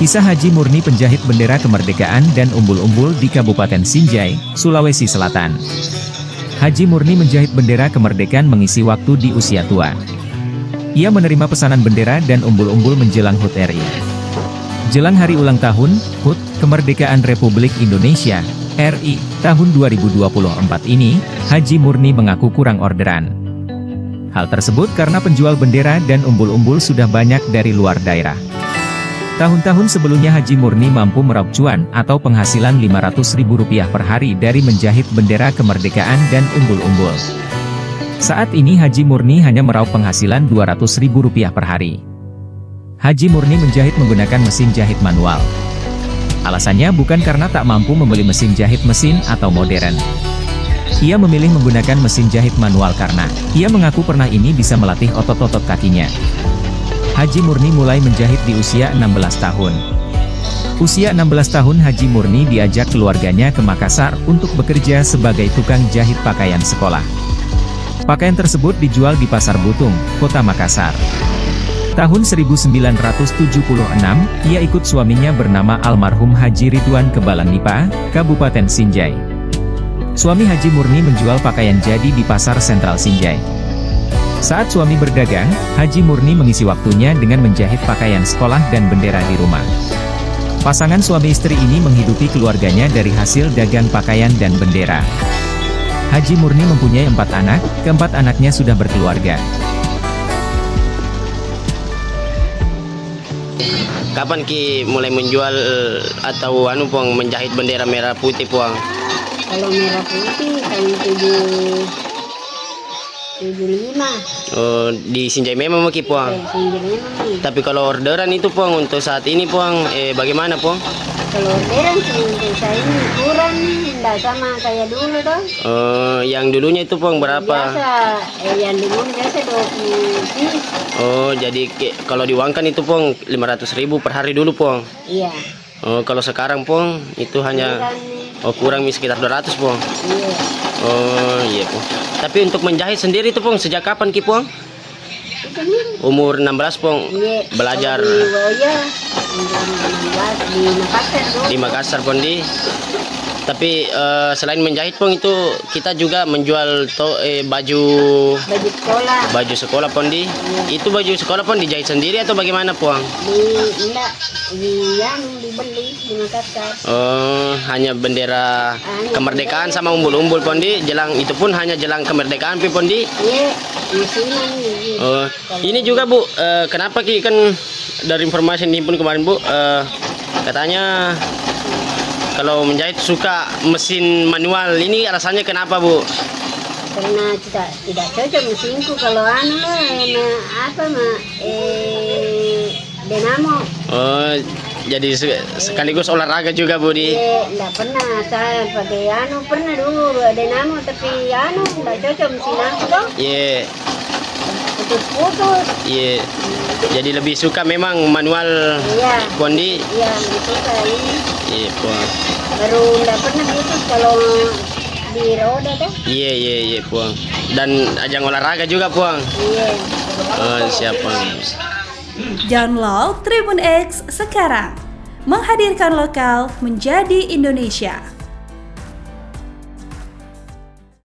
Kisah Haji Murni penjahit bendera kemerdekaan dan umbul-umbul di Kabupaten Sinjai, Sulawesi Selatan. Haji Murni menjahit bendera kemerdekaan mengisi waktu di usia tua. Ia menerima pesanan bendera dan umbul-umbul menjelang HUT RI. Jelang hari ulang tahun, HUT, Kemerdekaan Republik Indonesia, RI, tahun 2024 ini, Haji Murni mengaku kurang orderan. Hal tersebut karena penjual bendera dan umbul-umbul sudah banyak dari luar daerah. Tahun-tahun sebelumnya Haji Murni mampu meraup cuan atau penghasilan Rp500.000 per hari dari menjahit bendera kemerdekaan dan umbul-umbul. Saat ini Haji Murni hanya meraup penghasilan Rp200.000 per hari. Haji Murni menjahit menggunakan mesin jahit manual. Alasannya bukan karena tak mampu membeli mesin jahit mesin atau modern. Ia memilih menggunakan mesin jahit manual karena ia mengaku pernah ini bisa melatih otot-otot kakinya. Haji Murni mulai menjahit di usia 16 tahun. Usia 16 tahun Haji Murni diajak keluarganya ke Makassar untuk bekerja sebagai tukang jahit pakaian sekolah. Pakaian tersebut dijual di Pasar Butung, Kota Makassar. Tahun 1976, ia ikut suaminya bernama almarhum Haji Ridwan ke Balangnipa, Kabupaten Sinjai. Suami Haji Murni menjual pakaian jadi di Pasar Sentral Sinjai. Saat suami berdagang, Haji Murni mengisi waktunya dengan menjahit pakaian sekolah dan bendera di rumah. Pasangan suami istri ini menghidupi keluarganya dari hasil dagang pakaian dan bendera. Haji Murni mempunyai 4 anak, keempat anaknya sudah berkeluarga. Kapan Ki mulai menjual atau Puang menjahit bendera merah putih Puang? Kalau merah putih tahun 75. Oh, di Sinjai memang Ki Puang. Sinjai memang. Tapi kalau orderan itu Puang untuk saat ini Puang, bagaimana Puang? Kalau orderan untuk saya ini kurang, tidak sama kayak dulu toh. Yang dulunya itu Puang berapa? Biasa, yang dulu biasa 20 piece. Oh, jadi kalau diuangkan itu Puang 500.000 per hari dulu Puang. Iya. Oh, kalau sekarang Puang itu hanya kurang sekitar 200 Puang. Iya. Oh, iya Puang. Tapi untuk menjahit sendiri itu Puang sejak kapan Ki Puang? Umur 16 Puang. Iya. Belajar umur 16 di Makassar dulu. Di Makassar Puang di. Tapi selain menjahit Puang itu kita juga menjual baju sekolah. Baju sekolah Puang di. Iya. Itu baju sekolah Puang dijahit sendiri atau bagaimana Puang? Dibeli di Makassar. Hanya bendera kemerdekaan sama umbul-umbul Puang di. Jelang itu pun hanya jelang kemerdekaan Puang di. Iya, ini juga Bu, kenapa Ki kan dari informasi yang dihimpun kemarin Bu, katanya kalau menjahit suka mesin manual, ini alasannya kenapa Bu? Karena tidak cocok mesinku kalau dinamo. Oh, jadi sekaligus olahraga juga Bu di? Tidak pernah saya pakai pernah dulu dinamo tapi tidak cocok mesin aku toh. Iya. Putus-putus. Iya. Jadi lebih suka memang manual Puang di? Iya, lebih suka ini. Iya Puang. Baru tidak pernah putus kalau di roda toh. Iya Puang. Dan ajang olahraga juga Puang. Iya. Siap Puang. Download Tribun X sekarang, menghadirkan lokal menjadi Indonesia.